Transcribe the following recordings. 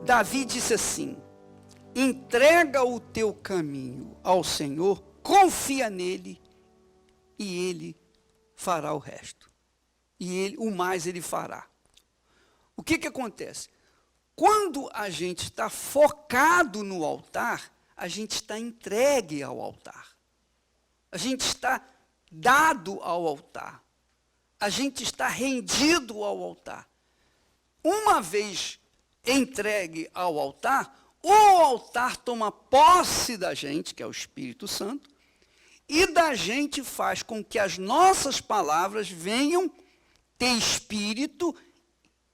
Davi disse assim: entrega o teu caminho ao Senhor, confia nele e ele fará o resto. E o mais ele fará. O que acontece? Quando a gente está focado no altar, a gente está entregue ao altar. A gente está dado ao altar. A gente está rendido ao altar. Uma vez entregue ao altar, o altar toma posse da gente, que é o Espírito Santo, e da gente faz com que as nossas palavras venham ter espírito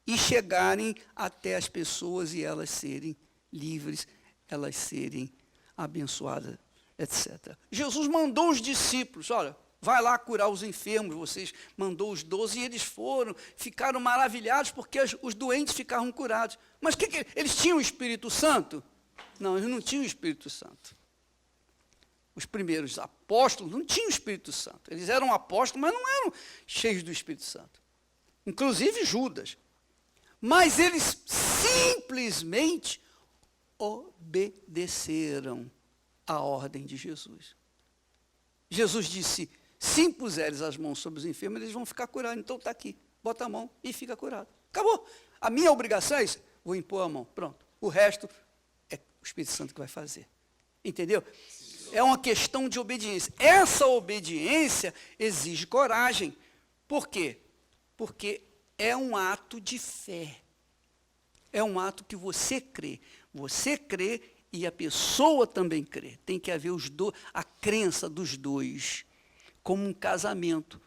e chegarem até as pessoas e elas serem livres, elas serem abençoadas, etc. Jesus mandou os discípulos, olha, vai lá curar os enfermos, vocês mandou os 12 e eles foram, ficaram maravilhados porque os doentes ficaram curados. Mas eles tinham o Espírito Santo? Não, eles não tinham o Espírito Santo. Os primeiros apóstolos não tinham o Espírito Santo. Eles eram apóstolos, mas não eram cheios do Espírito Santo. Inclusive Judas. Mas eles simplesmente obedeceram à ordem de Jesus. Jesus disse, se impuseres as mãos sobre os enfermos, eles vão ficar curados. Então está aqui, bota a mão e fica curado. Acabou. A minha obrigação é isso. Vou impor a mão. Pronto. O resto é o Espírito Santo que vai fazer. Entendeu? É uma questão de obediência. Essa obediência exige coragem. Por quê? Porque é um ato de fé. É um ato que você crê. Você crê e a pessoa também crê. Tem que haver a crença dos dois. Como um casamento.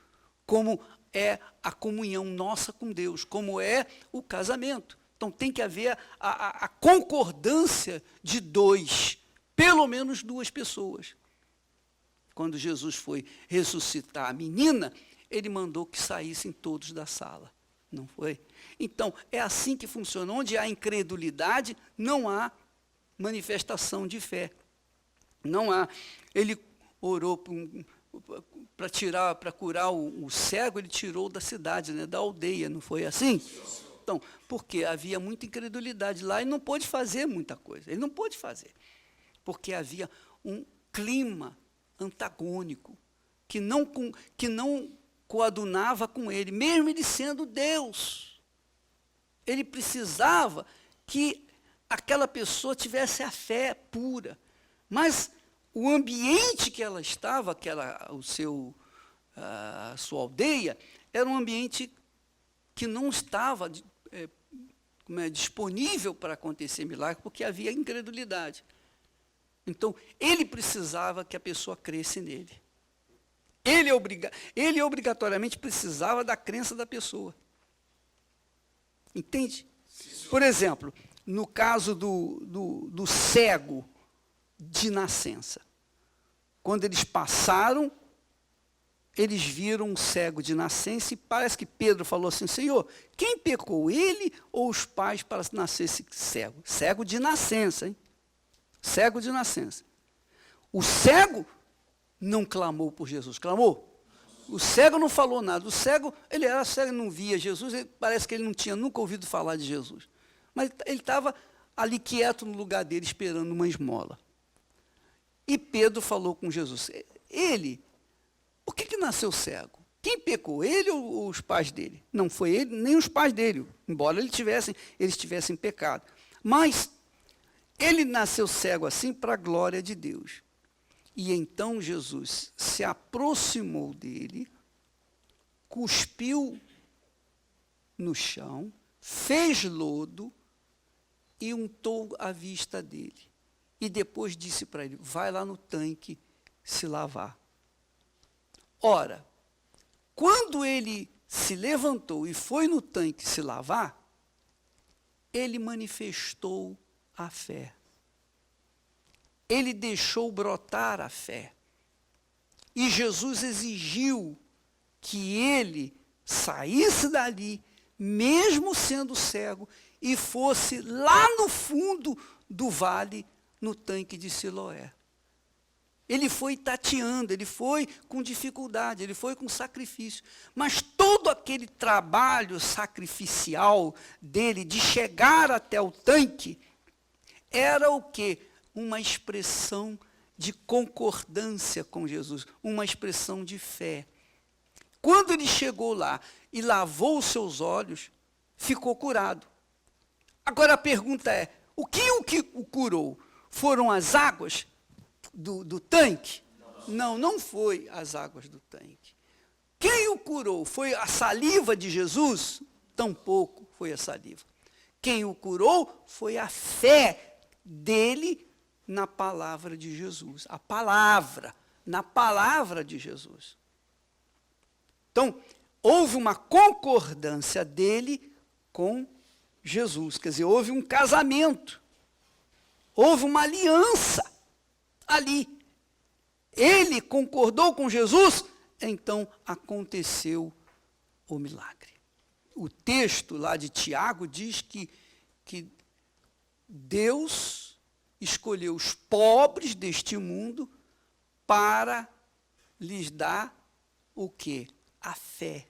Como é a comunhão nossa com Deus. Como é o casamento. Então tem que haver a concordância de dois. Pelo menos duas pessoas. Quando Jesus foi ressuscitar a menina, ele mandou que saíssem todos da sala. Não foi? Então, é assim que funciona. Onde há incredulidade, não há manifestação de fé. Não há. Ele orou para curar o cego, ele tirou da cidade, né, da aldeia, não foi assim? Então, porque havia muita incredulidade lá e não pôde fazer muita coisa. Ele não pôde fazer. Porque havia um clima antagônico, que não coadunava com ele, mesmo ele sendo Deus. Ele precisava que aquela pessoa tivesse a fé pura. Mas o ambiente que ela estava, que era a sua aldeia, era um ambiente que não estava disponível para acontecer milagre, porque havia incredulidade. Então, ele precisava que a pessoa cresce nele. Ele obrigatoriamente precisava da crença da pessoa. Entende? Por exemplo, no caso do cego de nascença. Quando eles passaram, eles viram um cego de nascença e parece que Pedro falou assim, Senhor, quem pecou, ele ou os pais para nascer esse cego? Cego de nascença, hein? Cego de nascença. O cego não clamou por Jesus, clamou? O cego não falou nada. O cego, ele era cego, não via Jesus, parece que ele não tinha nunca ouvido falar de Jesus. Mas ele estava ali quieto no lugar dele, esperando uma esmola. E Pedro falou com Jesus, por que nasceu cego? Quem pecou, ele ou os pais dele? Não foi ele, nem os pais dele, embora eles tivessem pecado. Mas ele nasceu cego assim para a glória de Deus. E então Jesus se aproximou dele, cuspiu no chão, fez lodo e untou a vista dele. E depois disse para ele, vai lá no tanque se lavar. Ora, quando ele se levantou e foi no tanque se lavar, ele manifestou a fé. Ele deixou brotar a fé. E Jesus exigiu que ele saísse dali, mesmo sendo cego, e fosse lá no fundo do vale, no tanque de Siloé. Ele foi tateando, ele foi com dificuldade, ele foi com sacrifício. Mas todo aquele trabalho sacrificial dele, de chegar até o tanque, era o quê? Uma expressão de concordância com Jesus, uma expressão de fé. Quando ele chegou lá e lavou os seus olhos, ficou curado. Agora a pergunta é, o que o curou? Foram as águas do tanque? Não foi as águas do tanque. Quem o curou? Foi a saliva de Jesus? Tampouco foi a saliva. Quem o curou foi a fé dele na palavra de Jesus. A palavra, na palavra de Jesus. Então, houve uma concordância dele com Jesus. Quer dizer, houve um casamento. Houve uma aliança ali. Ele concordou com Jesus, então aconteceu o milagre. O texto lá de Tiago diz que Deus escolheu os pobres deste mundo para lhes dar o quê? A fé.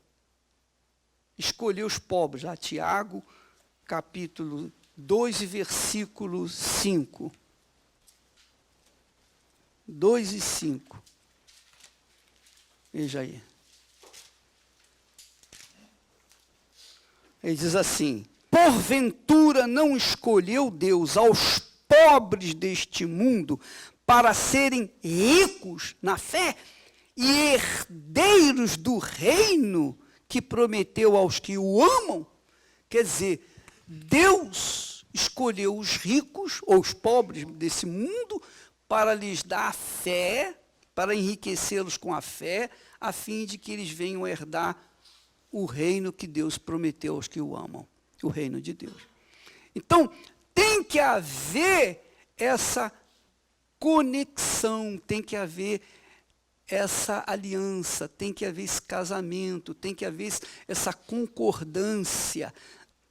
Escolheu os pobres, lá Tiago, capítulo 2 e versículo 5. 2 e 5. Veja aí. Ele diz assim, porventura não escolheu Deus aos pobres deste mundo para serem ricos na fé e herdeiros do reino que prometeu aos que o amam? Quer dizer, Deus escolheu os ricos ou os pobres desse mundo para lhes dar a fé, para enriquecê-los com a fé, a fim de que eles venham herdar o reino que Deus prometeu aos que o amam, o reino de Deus. Então, tem que haver essa conexão, tem que haver essa aliança, tem que haver esse casamento, tem que haver essa concordância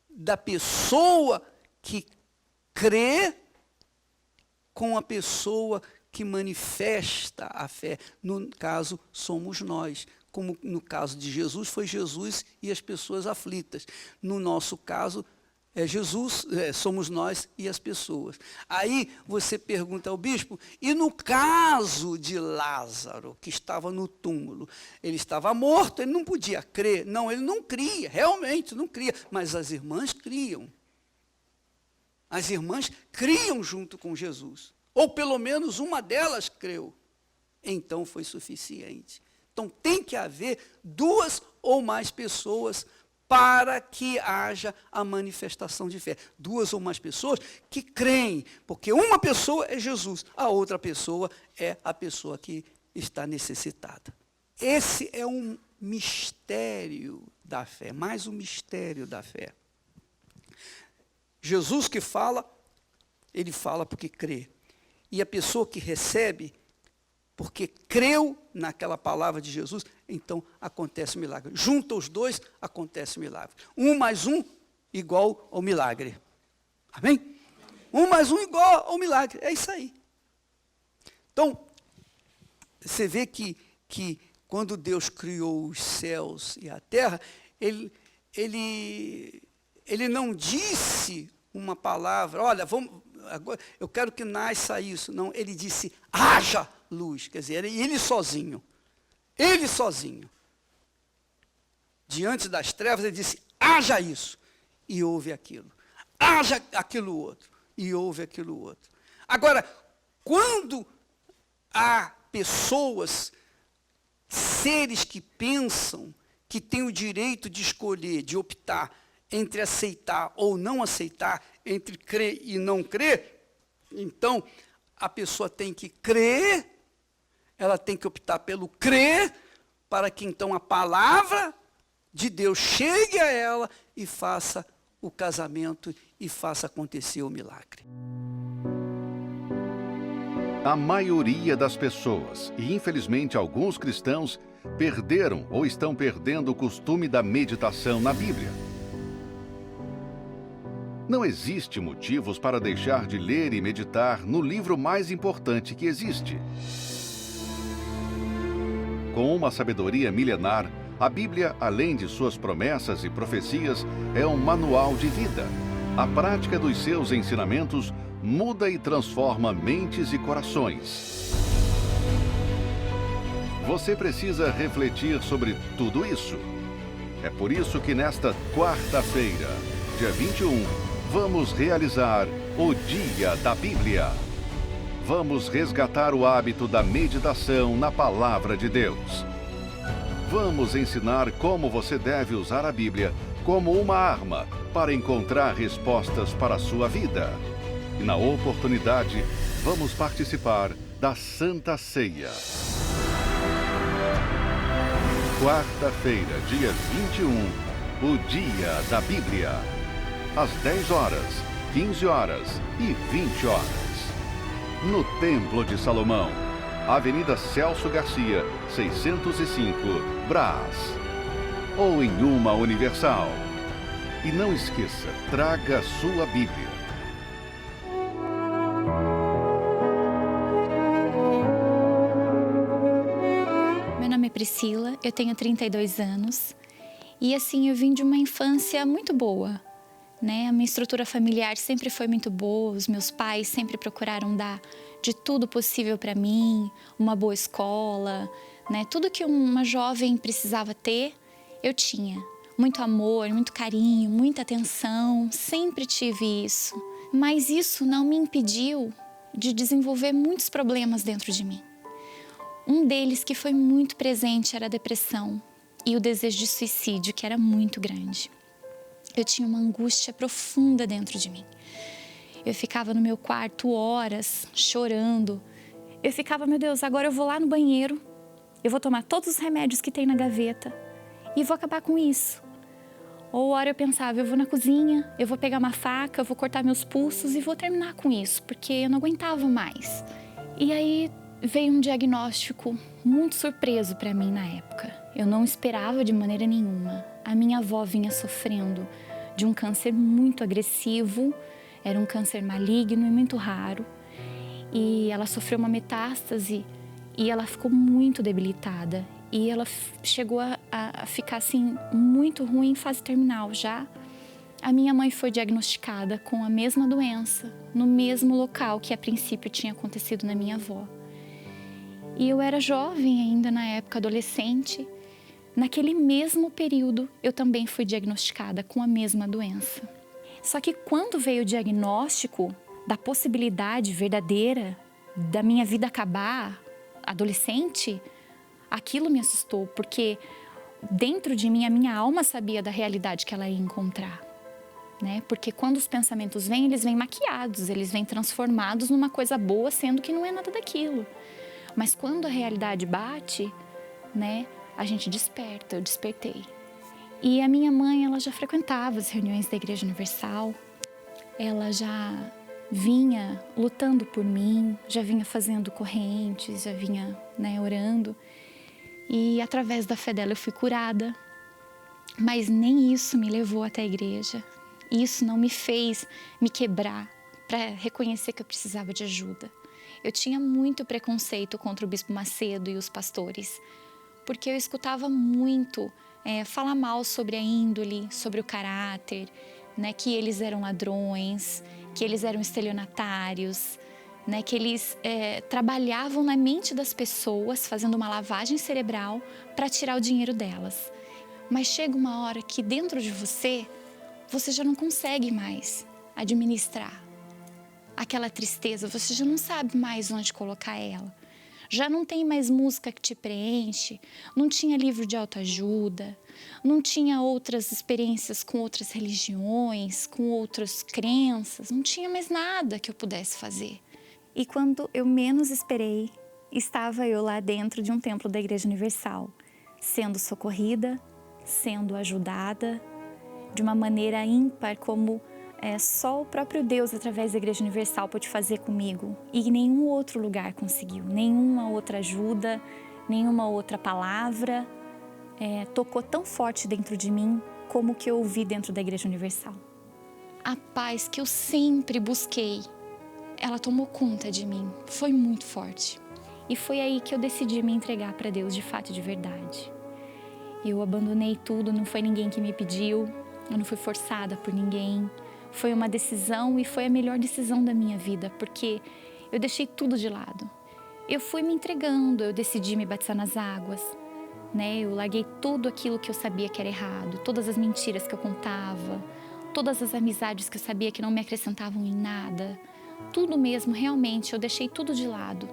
da pessoa que crê com a pessoa que manifesta a fé. No caso, somos nós. Como no caso de Jesus, foi Jesus e as pessoas aflitas. No nosso caso, somos nós e as pessoas. Aí você pergunta ao bispo, e no caso de Lázaro, que estava no túmulo, ele estava morto, ele não podia crer. Não, ele não cria, realmente não cria, mas as irmãs criam. As irmãs criam junto com Jesus, ou pelo menos uma delas creu. Então foi suficiente. Então tem que haver 2 ou mais pessoas para que haja a manifestação de fé. 2 ou mais pessoas que creem, porque uma pessoa é Jesus, a outra pessoa é a pessoa que está necessitada. Esse é um mistério da fé, mais um mistério da fé. Jesus que fala, ele fala porque crê. E a pessoa que recebe, porque creu naquela palavra de Jesus, então acontece o milagre. Junta os 2, acontece o milagre. 1 mais 1 igual ao milagre. Amém? 1 mais 1 igual ao milagre. É isso aí. Então, você vê que quando Deus criou os céus e a terra, ele não disse uma palavra, olha, agora, eu quero que nasça isso. Não, ele disse, haja luz. Quer dizer, ele sozinho. Ele sozinho. Diante das trevas, ele disse, haja isso. E houve aquilo. Haja aquilo outro. E houve aquilo outro. Agora, quando há pessoas, seres que pensam que têm o direito de escolher, de optar entre aceitar ou não aceitar, entre crer e não crer, então a pessoa tem que crer, ela tem que optar pelo crer, para que então a palavra de Deus chegue a ela e faça o casamento e faça acontecer o milagre. A maioria das pessoas, e infelizmente alguns cristãos, perderam ou estão perdendo o costume da meditação na Bíblia. Não existe motivos para deixar de ler e meditar no livro mais importante que existe. Com uma sabedoria milenar, a Bíblia, além de suas promessas e profecias, é um manual de vida. A prática dos seus ensinamentos muda e transforma mentes e corações. Você precisa refletir sobre tudo isso. É por isso que nesta quarta-feira, dia 21, vamos realizar o Dia da Bíblia. Vamos resgatar o hábito da meditação na Palavra de Deus. Vamos ensinar como você deve usar a Bíblia como uma arma para encontrar respostas para a sua vida. E na oportunidade, vamos participar da Santa Ceia. Quarta-feira, dia 21, o Dia da Bíblia. Às 10 horas, 15 horas e 20 horas. No Templo de Salomão, Avenida Celso Garcia, 605, Brás. Ou em uma Universal. E não esqueça, traga sua Bíblia. Meu nome é Priscila, eu tenho 32 anos. E assim, eu vim de uma infância muito boa. A minha estrutura familiar sempre foi muito boa, os meus pais sempre procuraram dar de tudo possível para mim, uma boa escola, tudo que uma jovem precisava ter, eu tinha. Muito amor, muito carinho, muita atenção, sempre tive isso. Mas isso não me impediu de desenvolver muitos problemas dentro de mim. Um deles que foi muito presente era a depressão e o desejo de suicídio, que era muito grande. Eu tinha uma angústia profunda dentro de mim. Eu ficava no meu quarto horas, chorando. Eu ficava, meu Deus, agora eu vou lá no banheiro, eu vou tomar todos os remédios que tem na gaveta e vou acabar com isso. Ou hora eu pensava, eu vou na cozinha, eu vou pegar uma faca, eu vou cortar meus pulsos e vou terminar com isso, porque eu não aguentava mais. E aí veio um diagnóstico muito surpreso para mim na época. Eu não esperava de maneira nenhuma. A minha avó vinha sofrendo de um câncer muito agressivo, era um câncer maligno e muito raro. E ela sofreu uma metástase e ela ficou muito debilitada. E ela chegou a ficar assim, muito ruim em fase terminal já. A minha mãe foi diagnosticada com a mesma doença, no mesmo local que a princípio tinha acontecido na minha avó. E eu era jovem ainda na época, adolescente. Naquele mesmo período, eu também fui diagnosticada com a mesma doença. Só que quando veio o diagnóstico da possibilidade verdadeira da minha vida acabar, adolescente, aquilo me assustou, porque dentro de mim, a minha alma sabia da realidade que ela ia encontrar. Porque quando os pensamentos vêm, eles vêm maquiados, eles vêm transformados numa coisa boa, sendo que não é nada daquilo. Mas quando a realidade bate, a gente desperta, eu despertei. E a minha mãe, ela já frequentava as reuniões da Igreja Universal, ela já vinha lutando por mim, já vinha fazendo correntes, já vinha orando. E através da fé dela eu fui curada, mas nem isso me levou até a igreja. Isso não me fez me quebrar para reconhecer que eu precisava de ajuda. Eu tinha muito preconceito contra o Bispo Macedo e os pastores, porque eu escutava muito falar mal sobre a índole, sobre o caráter, que eles eram ladrões, que eles eram estelionatários, que eles trabalhavam na mente das pessoas, fazendo uma lavagem cerebral para tirar o dinheiro delas. Mas chega uma hora que dentro de você já não consegue mais administrar aquela tristeza, você já não sabe mais onde colocar ela. Já não tem mais música que te preenche, não tinha livro de autoajuda, não tinha outras experiências com outras religiões, com outras crenças, não tinha mais nada que eu pudesse fazer. E quando eu menos esperei, estava eu lá dentro de um templo da Igreja Universal, sendo socorrida, sendo ajudada de uma maneira ímpar, como só o próprio Deus, através da Igreja Universal, pôde fazer comigo. E nenhum outro lugar conseguiu, nenhuma outra ajuda, nenhuma outra palavra tocou tão forte dentro de mim como o que eu ouvi dentro da Igreja Universal. A paz que eu sempre busquei, ela tomou conta de mim, foi muito forte. E foi aí que eu decidi me entregar para Deus de fato e de verdade. Eu abandonei tudo, não foi ninguém que me pediu, eu não fui forçada por ninguém. Foi uma decisão e foi a melhor decisão da minha vida, porque eu deixei tudo de lado. Eu fui me entregando, eu decidi me batizar nas águas, né? Eu larguei tudo aquilo que eu sabia que era errado, todas as mentiras que eu contava, todas as amizades que eu sabia que não me acrescentavam em nada. Tudo mesmo, realmente, eu deixei tudo de lado.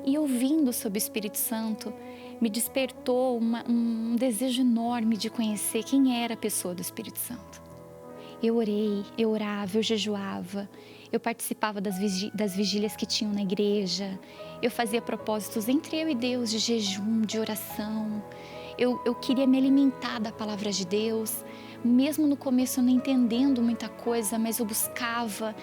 E ouvindo sobre o Espírito Santo, me despertou um desejo enorme de conhecer quem era a pessoa do Espírito Santo. Eu orei, eu orava, eu jejuava, eu participava das vigílias que tinham na igreja, eu fazia propósitos entre eu e Deus de jejum, de oração. Eu queria me alimentar da palavra de Deus, mesmo no começo eu não entendendo muita coisa, mas eu buscava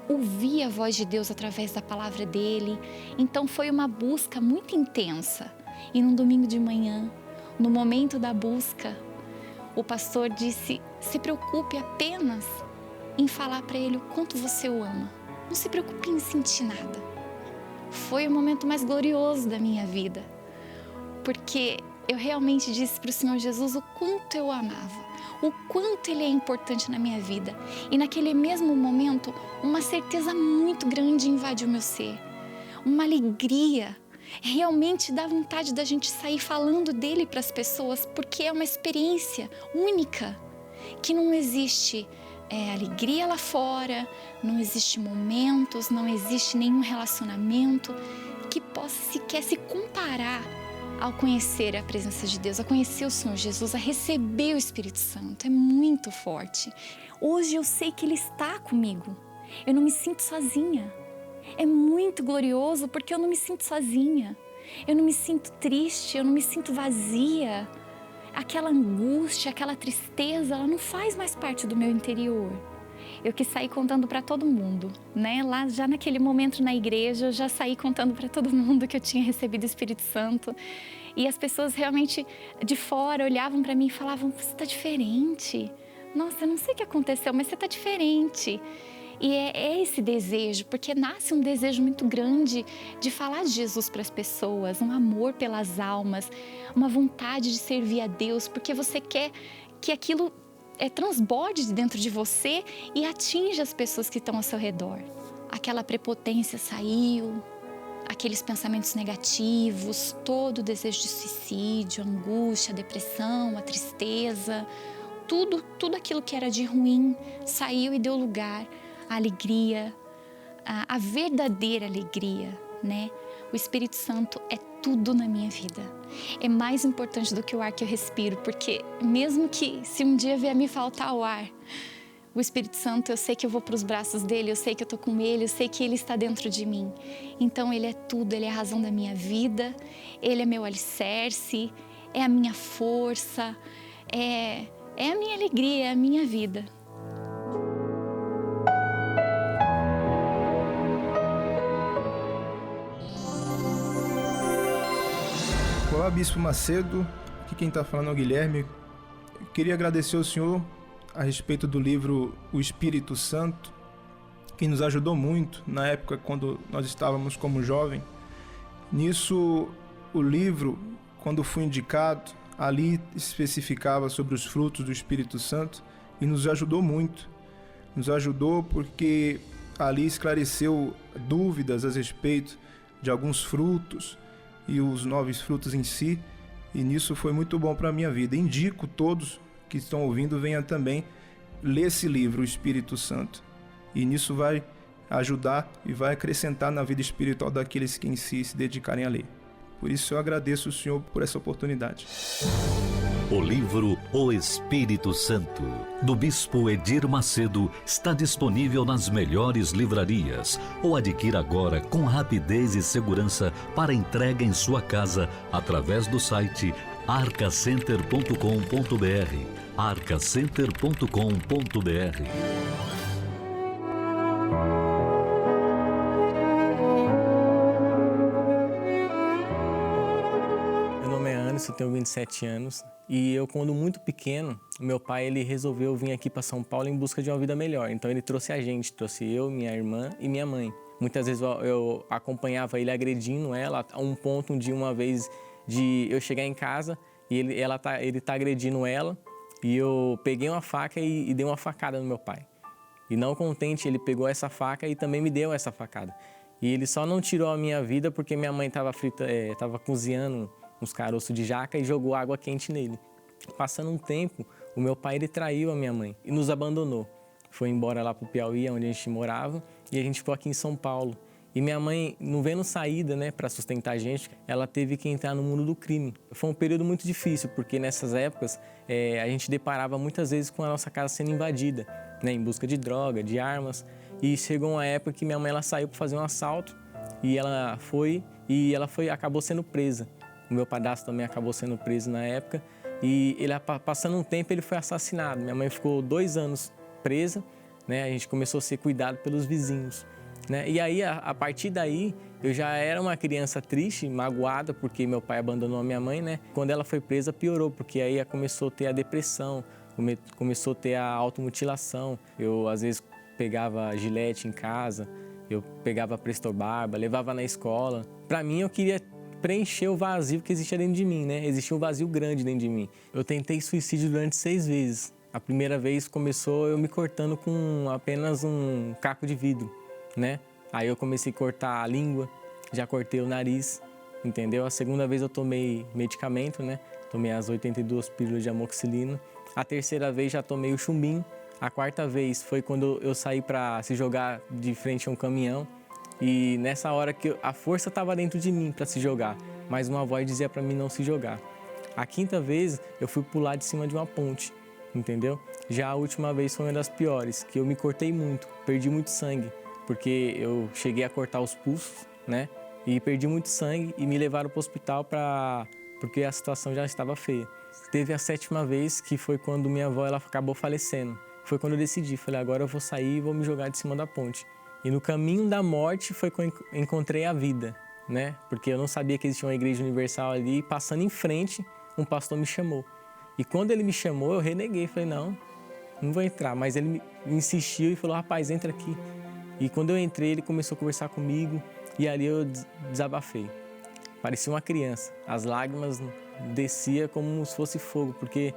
ouvir a voz de Deus através da palavra dele. Então foi uma busca muito intensa. E num domingo de manhã, no momento da busca, o pastor disse: se preocupe apenas em falar para ele o quanto você o ama. Não se preocupe em sentir nada. Foi o momento mais glorioso da minha vida, porque eu realmente disse para o Senhor Jesus o quanto eu o amava, o quanto Ele é importante na minha vida. E naquele mesmo momento, uma certeza muito grande invadiu meu ser, uma alegria. Realmente dá vontade da gente sair falando dele para as pessoas, porque é uma experiência única, que não existe alegria lá fora, não existe momentos, não existe nenhum relacionamento que possa sequer se comparar ao conhecer a presença de Deus, a conhecer o Senhor Jesus, a receber o Espírito Santo. É muito forte. Hoje eu sei que Ele está comigo, eu não me sinto sozinha. É muito glorioso porque eu não me sinto sozinha, eu não me sinto triste, eu não me sinto vazia. Aquela angústia, aquela tristeza, ela não faz mais parte do meu interior. Eu quis sair contando para todo mundo, né? Lá já naquele momento na igreja, eu já saí contando para todo mundo que eu tinha recebido o Espírito Santo. E as pessoas realmente de fora olhavam para mim e falavam: você está diferente. Nossa, eu não sei o que aconteceu, mas você está diferente. E é esse desejo, porque nasce um desejo muito grande de falar de Jesus para as pessoas, um amor pelas almas, uma vontade de servir a Deus, porque você quer que aquilo transborde de dentro de você e atinja as pessoas que estão ao seu redor. Aquela prepotência saiu, aqueles pensamentos negativos, todo o desejo de suicídio, a angústia, a depressão, a tristeza, tudo aquilo que era de ruim saiu e deu lugar à alegria, a verdadeira alegria, né? O Espírito Santo é tudo na minha vida. É mais importante do que o ar que eu respiro, porque mesmo que se um dia vier me faltar o ar, o Espírito Santo, eu sei que eu vou para os braços dele, eu sei que eu estou com ele, eu sei que ele está dentro de mim. Então ele é tudo, ele é a razão da minha vida, ele é meu alicerce, é a minha força, é a minha alegria, é a minha vida. Olá, Bispo Macedo, aqui quem está falando é o Guilherme. Eu queria agradecer ao senhor a respeito do livro O Espírito Santo, que nos ajudou muito na época quando nós estávamos como jovem. Nisso, o livro, quando foi indicado, ali especificava sobre os frutos do Espírito Santo e nos ajudou muito. Nos ajudou porque ali esclareceu dúvidas a respeito de alguns frutos e os 9 frutos em si, e nisso foi muito bom para a minha vida. Indico todos que estão ouvindo, venham também ler esse livro, O Espírito Santo, e nisso vai ajudar e vai acrescentar na vida espiritual daqueles que em si se dedicarem a ler. Por isso eu agradeço o Senhor por essa oportunidade. O livro O Espírito Santo, do Bispo Edir Macedo, está disponível nas melhores livrarias ou adquira agora com rapidez e segurança para entrega em sua casa através do site arcacenter.com.br. arcacenter.com.br. Eu tenho 27 anos e eu, quando muito pequeno, meu pai ele resolveu vir aqui para São Paulo em busca de uma vida melhor. Então ele trouxe a gente, trouxe eu, minha irmã e minha mãe. Muitas vezes eu acompanhava ele agredindo ela, a um ponto de uma vez de eu chegar em casa e ele tá agredindo ela e eu peguei uma faca e dei uma facada no meu pai. E não contente, ele pegou essa faca e também me deu essa facada. E ele só não tirou a minha vida porque minha mãe estava cozinhando uns caroços de jaca e jogou água quente nele. Passando um tempo, o meu pai ele traiu a minha mãe e nos abandonou. Foi embora lá para o Piauí, onde a gente morava, e a gente ficou aqui em São Paulo. E minha mãe, não vendo saída, né, para sustentar a gente, ela teve que entrar no mundo do crime. Foi um período muito difícil, porque nessas épocas a gente deparava muitas vezes com a nossa casa sendo invadida, né, em busca de droga, de armas. E chegou uma época que minha mãe ela saiu para fazer um assalto e ela acabou sendo presa. O meu padrasto também acabou sendo preso na época e ele, passando um tempo, ele foi assassinado. Minha mãe ficou 2 anos presa, né? A gente começou a ser cuidado pelos vizinhos, né? E aí, a partir daí, eu já era uma criança triste, magoada, porque meu pai abandonou a minha mãe, né? Quando ela foi presa, piorou, porque aí começou a ter a depressão, começou a ter a automutilação. Eu, às vezes, pegava gilete em casa, eu pegava Presto Barba, levava na escola. Para mim, eu queria preencher o vazio que existia dentro de mim, né? Existia um vazio grande dentro de mim. Eu tentei suicídio durante 6 vezes. A primeira vez começou eu me cortando com apenas um caco de vidro, né? Aí eu comecei a cortar a língua, já cortei o nariz, entendeu? A segunda vez eu tomei medicamento, né? Tomei as 82 pílulas de amoxicilina. A terceira vez já tomei o chumbinho. A quarta vez foi quando eu saí para se jogar de frente a um caminhão. E nessa hora que a força estava dentro de mim para se jogar, mas uma voz dizia para mim não se jogar. A quinta vez eu fui pular de cima de uma ponte, entendeu? Já a última vez foi uma das piores, que eu me cortei muito, perdi muito sangue, porque eu cheguei a cortar os pulsos, né? E perdi muito sangue e me levaram para o hospital porque a situação já estava feia. Teve a 7ª vez, que foi quando minha avó ela acabou falecendo. Foi quando eu decidi, falei, agora eu vou sair e vou me jogar de cima da ponte. E no caminho da morte foi quando eu encontrei a vida, né? Porque eu não sabia que existia uma igreja universal ali. E passando em frente, um pastor me chamou. E quando ele me chamou, eu reneguei. Falei, não vou entrar. Mas ele insistiu e falou, rapaz, entra aqui. E quando eu entrei, ele começou a conversar comigo. E ali eu desabafei. Parecia uma criança. As lágrimas desciam como se fosse fogo. Porque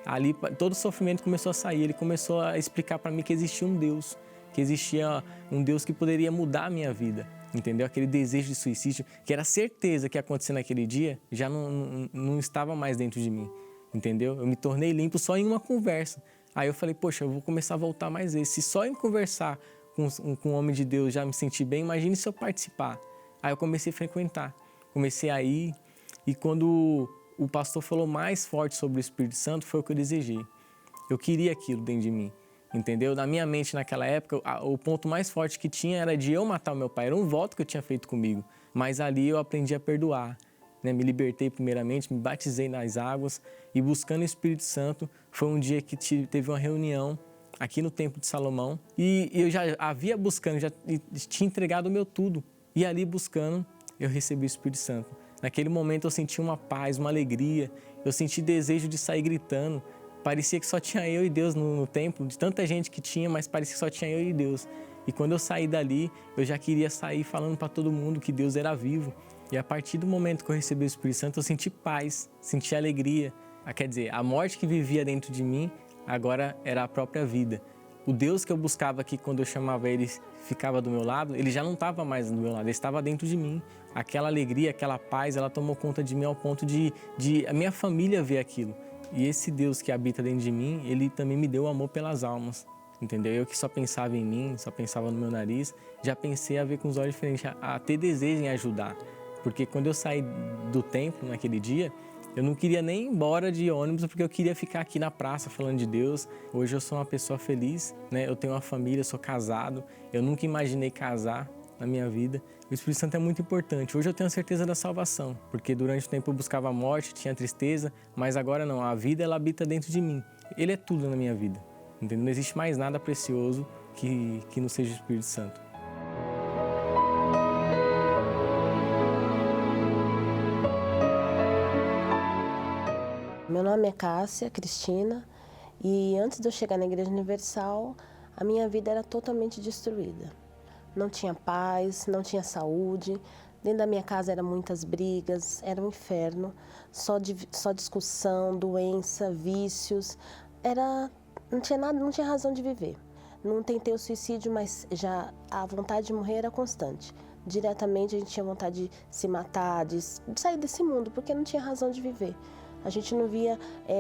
ali todo o sofrimento começou a sair. Ele começou a explicar para mim que existia um Deus. Que existia um Deus que poderia mudar a minha vida, entendeu? Aquele desejo de suicídio, que era certeza que ia acontecer naquele dia, já não estava mais dentro de mim, entendeu? Eu me tornei limpo só em uma conversa. Aí eu falei, poxa, eu vou começar a voltar mais vezes. Se só em conversar com um homem de Deus já me sentir bem, imagine se eu participar. Aí eu comecei a frequentar, comecei a ir, e quando o pastor falou mais forte sobre o Espírito Santo, foi o que eu desejei. Eu queria aquilo dentro de mim. Entendeu? Na minha mente, naquela época, o ponto mais forte que tinha era de eu matar o meu pai. Era um voto que eu tinha feito comigo. Mas ali eu aprendi a perdoar, né? Me libertei primeiramente, me batizei nas águas e buscando o Espírito Santo. Foi um dia que teve uma reunião aqui no Templo de Salomão. E eu já havia buscando, já tinha entregado o meu tudo. E ali buscando, eu recebi o Espírito Santo. Naquele momento eu senti uma paz, uma alegria. Eu senti desejo de sair gritando. Parecia que só tinha eu e Deus no templo, de tanta gente que tinha, mas parecia que só tinha eu e Deus. E quando eu saí dali, eu já queria sair falando para todo mundo que Deus era vivo. E a partir do momento que eu recebi o Espírito Santo, eu senti paz, senti alegria. Quer dizer, a morte que vivia dentro de mim, agora era a própria vida. O Deus que eu buscava aqui, quando eu chamava ele, ficava do meu lado, ele já não estava mais do meu lado, ele estava dentro de mim. Aquela alegria, aquela paz, ela tomou conta de mim ao ponto de a minha família ver aquilo. E esse Deus que habita dentro de mim, ele também me deu amor pelas almas, entendeu? Eu que só pensava em mim, só pensava no meu nariz, já pensei a ver com os olhos diferentes, a ter desejo em ajudar. Porque quando eu saí do templo naquele dia, eu não queria nem ir embora de ônibus, porque eu queria ficar aqui na praça falando de Deus. Hoje eu sou uma pessoa feliz, né? Eu tenho uma família, sou casado, eu nunca imaginei casar na minha vida. O Espírito Santo é muito importante. Hoje eu tenho a certeza da salvação, porque durante o tempo eu buscava a morte, tinha tristeza, mas agora não, a vida ela habita dentro de mim. Ele é tudo na minha vida, entendeu? Não existe mais nada precioso que não seja o Espírito Santo. Meu nome é Cássia Cristina e antes de eu chegar na Igreja Universal, a minha vida era totalmente destruída. Não tinha paz, não tinha saúde, dentro da minha casa eram muitas brigas, era um inferno, só discussão, doença, vícios, não tinha nada, não tinha razão de viver. Não tentei o suicídio, mas já a vontade de morrer era constante. Diretamente a gente tinha vontade de se matar, de sair desse mundo, porque não tinha razão de viver. A gente não via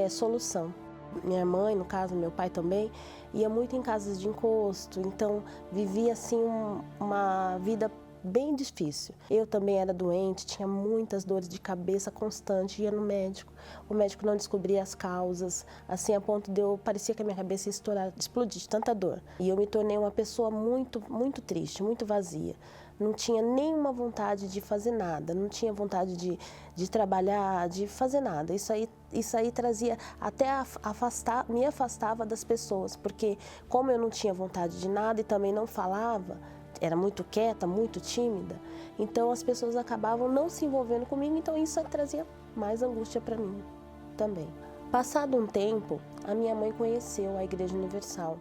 solução. Minha mãe, no caso, meu pai também, ia muito em casas de encosto, então vivia assim uma vida bem difícil. Eu também era doente, tinha muitas dores de cabeça constantes, ia no médico. O médico não descobria as causas, assim a ponto de parecia que a minha cabeça ia estourar, explodir de tanta dor. E eu me tornei uma pessoa muito, muito triste, muito vazia. Não tinha nenhuma vontade de fazer nada, não tinha vontade de trabalhar, de fazer nada. Isso aí trazia, até me afastava das pessoas, porque como eu não tinha vontade de nada e também não falava, era muito quieta, muito tímida, então as pessoas acabavam não se envolvendo comigo, então isso trazia mais angústia para mim também. Passado um tempo, a minha mãe conheceu a Igreja Universal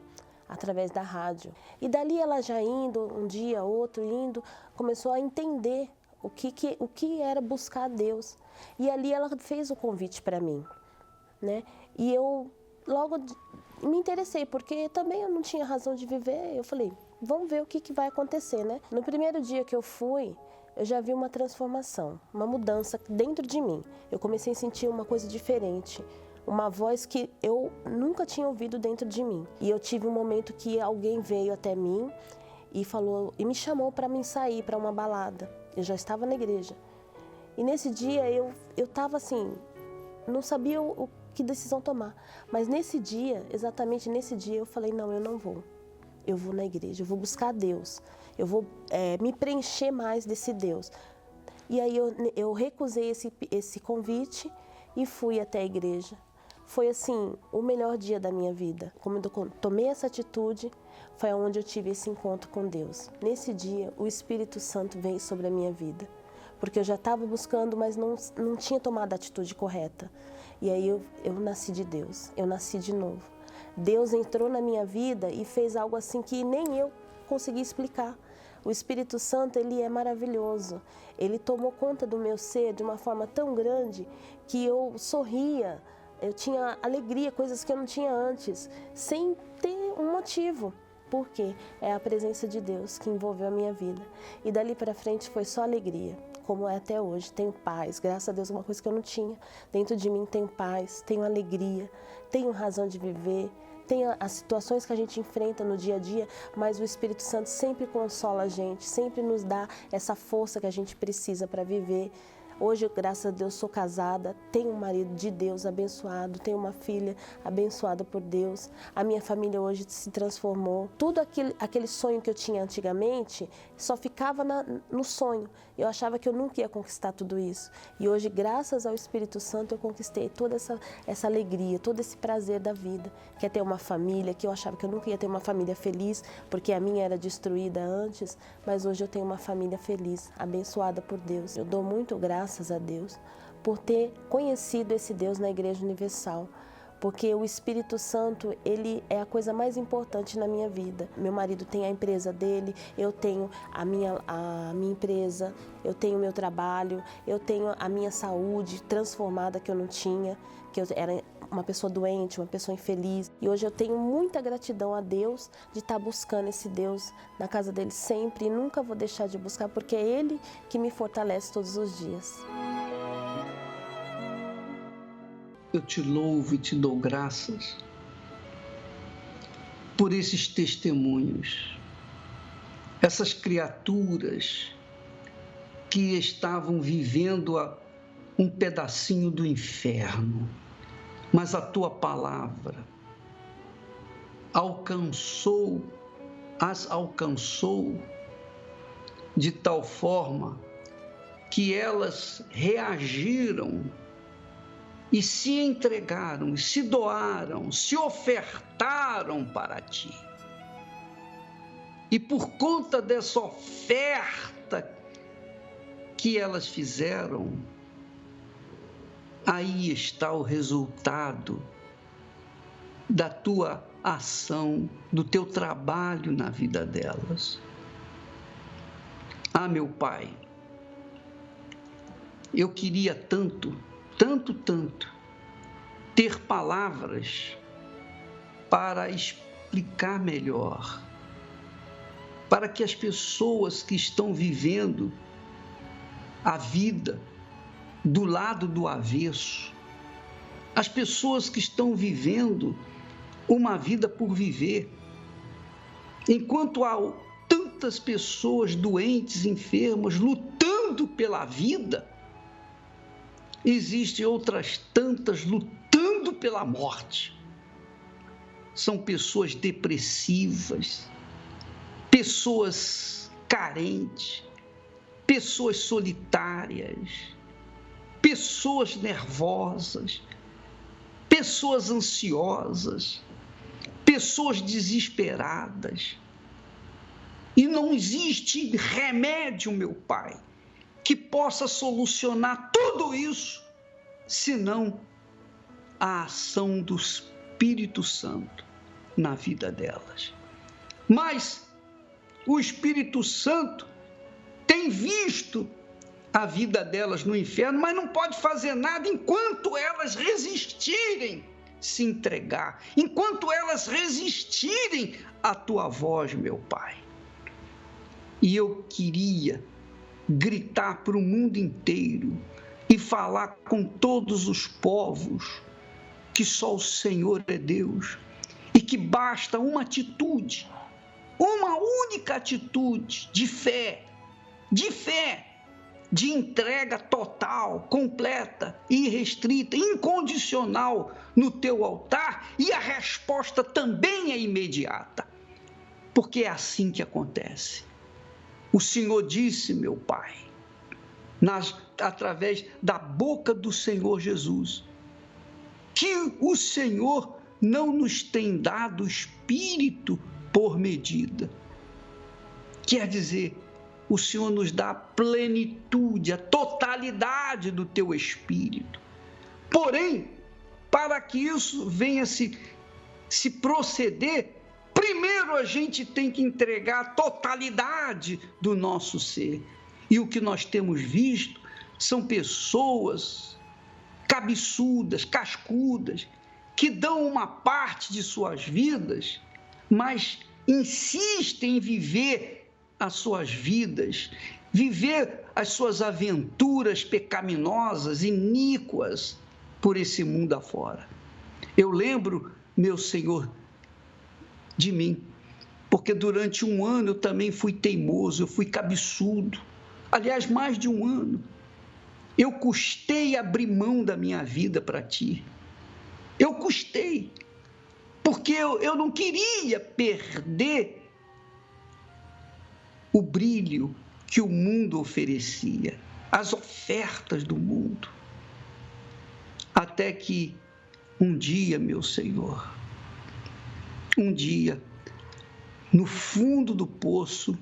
através da rádio. E dali ela já indo, um dia, outro, indo, começou a entender o que era buscar a Deus. E ali ela fez o convite para mim, né? E eu logo me interessei, porque também eu não tinha razão de viver. Eu falei, vamos ver o que vai acontecer, né? No primeiro dia que eu fui, eu já vi uma transformação, uma mudança dentro de mim. Eu comecei a sentir uma coisa diferente, uma voz que eu nunca tinha ouvido dentro de mim. E eu tive um momento que alguém veio até mim e falou, e me chamou para mim sair para uma balada. Eu já estava na igreja. E nesse dia eu estava assim, não sabia que decisão tomar. Mas nesse dia, exatamente nesse dia, eu falei, não, eu não vou. Eu vou na igreja, eu vou buscar Deus. Eu vou me preencher mais desse Deus. E aí eu recusei esse convite e fui até a igreja. Foi assim, o melhor dia da minha vida. Como eu tomei essa atitude, foi onde eu tive esse encontro com Deus. Nesse dia, o Espírito Santo veio sobre a minha vida. Porque eu já estava buscando, mas não tinha tomado a atitude correta. E aí eu nasci de Deus, eu nasci de novo. Deus entrou na minha vida e fez algo assim que nem eu consegui explicar. O Espírito Santo, ele é maravilhoso. Ele tomou conta do meu ser de uma forma tão grande que eu sorria, eu tinha alegria, coisas que eu não tinha antes, sem ter um motivo. Porque é a presença de Deus que envolveu a minha vida. E dali para frente foi só alegria, como é até hoje. Tenho paz, graças a Deus, uma coisa que eu não tinha. Dentro de mim tenho paz, tenho alegria, tenho razão de viver. Tem as situações que a gente enfrenta no dia a dia, mas o Espírito Santo sempre consola a gente, sempre nos dá essa força que a gente precisa para viver. Hoje, graças a Deus, sou casada, tenho um marido de Deus abençoado, tenho uma filha abençoada por Deus. A minha família hoje se transformou. Tudo aquele sonho que eu tinha antigamente só ficava no sonho. Eu achava que eu nunca ia conquistar tudo isso. E hoje, graças ao Espírito Santo, eu conquistei toda essa alegria, todo esse prazer da vida, que é ter uma família, que eu achava que eu nunca ia ter uma família feliz, porque a minha era destruída antes, mas hoje eu tenho uma família feliz, abençoada por Deus. Eu dou muito graças a Deus por ter conhecido esse Deus na Igreja Universal, porque o Espírito Santo, ele é a coisa mais importante na minha vida. Meu marido tem a empresa dele, eu tenho a minha empresa, eu tenho o meu trabalho, eu tenho a minha saúde transformada que eu não tinha, que eu era uma pessoa doente, uma pessoa infeliz. E hoje eu tenho muita gratidão a Deus de estar buscando esse Deus na casa dele sempre e nunca vou deixar de buscar, porque é Ele que me fortalece todos os dias. Eu te louvo e te dou graças por esses testemunhos, essas criaturas que estavam vivendo um pedacinho do inferno, mas a tua palavra as alcançou de tal forma que elas reagiram e se entregaram, se doaram, se ofertaram para ti. E por conta dessa oferta que elas fizeram, aí está o resultado da tua ação, do teu trabalho na vida delas. Ah, meu Pai, eu queria tanto ter palavras para explicar melhor, para que as pessoas que estão vivendo a vida do lado do avesso, as pessoas que estão vivendo uma vida por viver, enquanto há tantas pessoas doentes, enfermas, lutando pela vida, existem outras tantas lutando pela morte. São pessoas depressivas, pessoas carentes, pessoas solitárias, pessoas nervosas, pessoas ansiosas, pessoas desesperadas. E não existe remédio, meu Pai, que possa solucionar tudo isso, senão a ação do Espírito Santo na vida delas. Mas o Espírito Santo tem visto a vida delas no inferno, mas não pode fazer nada enquanto elas resistirem se entregar, enquanto elas resistirem à tua voz, meu Pai. E eu queria gritar para o mundo inteiro e falar com todos os povos que só o Senhor é Deus e que basta uma atitude, uma única atitude de fé, de entrega total, completa, irrestrita, incondicional no teu altar, e a resposta também é imediata, porque é assim que acontece. O Senhor disse, meu Pai, através da boca do Senhor Jesus, que o Senhor não nos tem dado espírito por medida. Quer dizer, o Senhor nos dá a plenitude, a totalidade do teu espírito. Porém, para que isso venha se proceder, primeiro a gente tem que entregar a totalidade do nosso ser. E o que nós temos visto são pessoas cabeçudas, cascudas, que dão uma parte de suas vidas, mas insistem em viver as suas vidas, viver as suas aventuras pecaminosas, iníquas, por esse mundo afora. Eu lembro, meu Senhor, de mim, porque durante um ano eu também fui teimoso, eu fui cabeçudo, aliás, mais de um ano. Eu custei abrir mão da minha vida para ti. Eu custei, porque eu não queria perder o brilho que o mundo oferecia, as ofertas do mundo. Até que um dia, meu Senhor, um dia, no fundo do poço,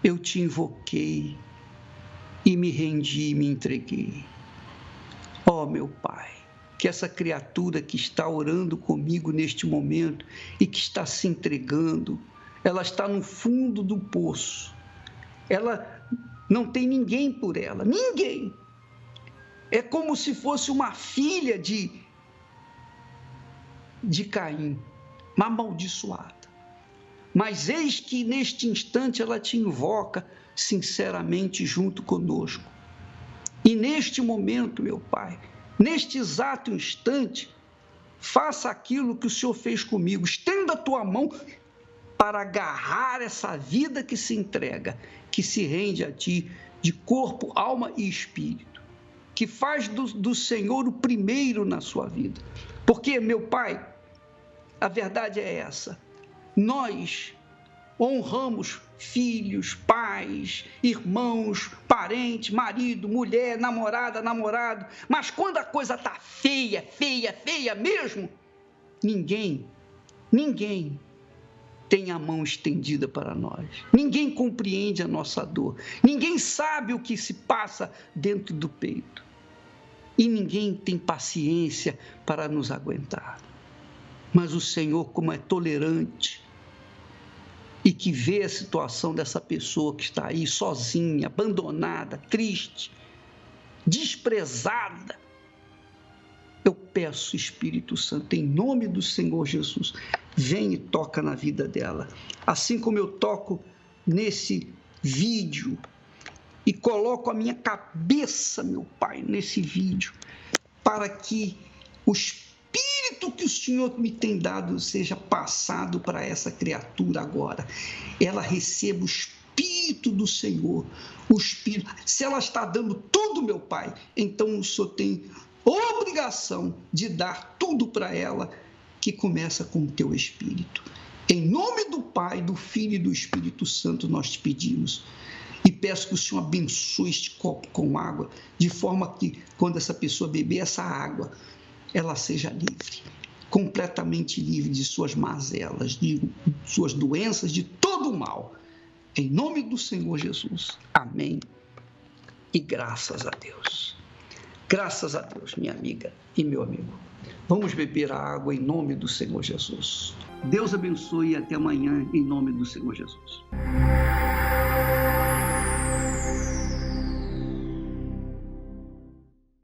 eu te invoquei e me rendi e me entreguei. Ó, meu Pai, que essa criatura que está orando comigo neste momento e que está se entregando, ela está no fundo do poço. Ela não tem ninguém por ela, ninguém. É como se fosse uma filha de Caim, uma amaldiçoada. Mas eis que neste instante ela te invoca sinceramente junto conosco. E neste momento, meu Pai, neste exato instante, faça aquilo que o Senhor fez comigo. Estenda a tua mão para agarrar essa vida que se entrega, que se rende a ti de corpo, alma e espírito, que faz do Senhor o primeiro na sua vida. Porque, meu Pai, a verdade é essa: nós honramos filhos, pais, irmãos, parentes, marido, mulher, namorada, namorado, mas quando a coisa está feia, feia, feia mesmo, ninguém tem a mão estendida para nós. Ninguém compreende a nossa dor. Ninguém sabe o que se passa dentro do peito. E ninguém tem paciência para nos aguentar. Mas o Senhor, como é tolerante e que vê a situação dessa pessoa que está aí sozinha, abandonada, triste, desprezada, Eu peço, Espírito Santo, em nome do Senhor Jesus, vem e toca na vida dela. Assim como eu toco nesse vídeo e coloco a minha cabeça, meu Pai, nesse vídeo, para que o Espírito que o Senhor me tem dado seja passado para essa criatura agora. Ela receba o Espírito do Senhor, o Espírito. Se ela está dando tudo, meu Pai, então o Senhor tem obrigação de dar tudo para ela, que começa com o teu Espírito. Em nome do Pai, do Filho e do Espírito Santo nós te pedimos. E peço que o Senhor abençoe este copo com água, de forma que quando essa pessoa beber essa água, ela seja livre, completamente livre de suas mazelas, de suas doenças, de todo o mal. Em nome do Senhor Jesus. Amém. E graças a Deus. Graças a Deus, minha amiga e meu amigo. Vamos beber a água em nome do Senhor Jesus. Deus abençoe e até amanhã em nome do Senhor Jesus.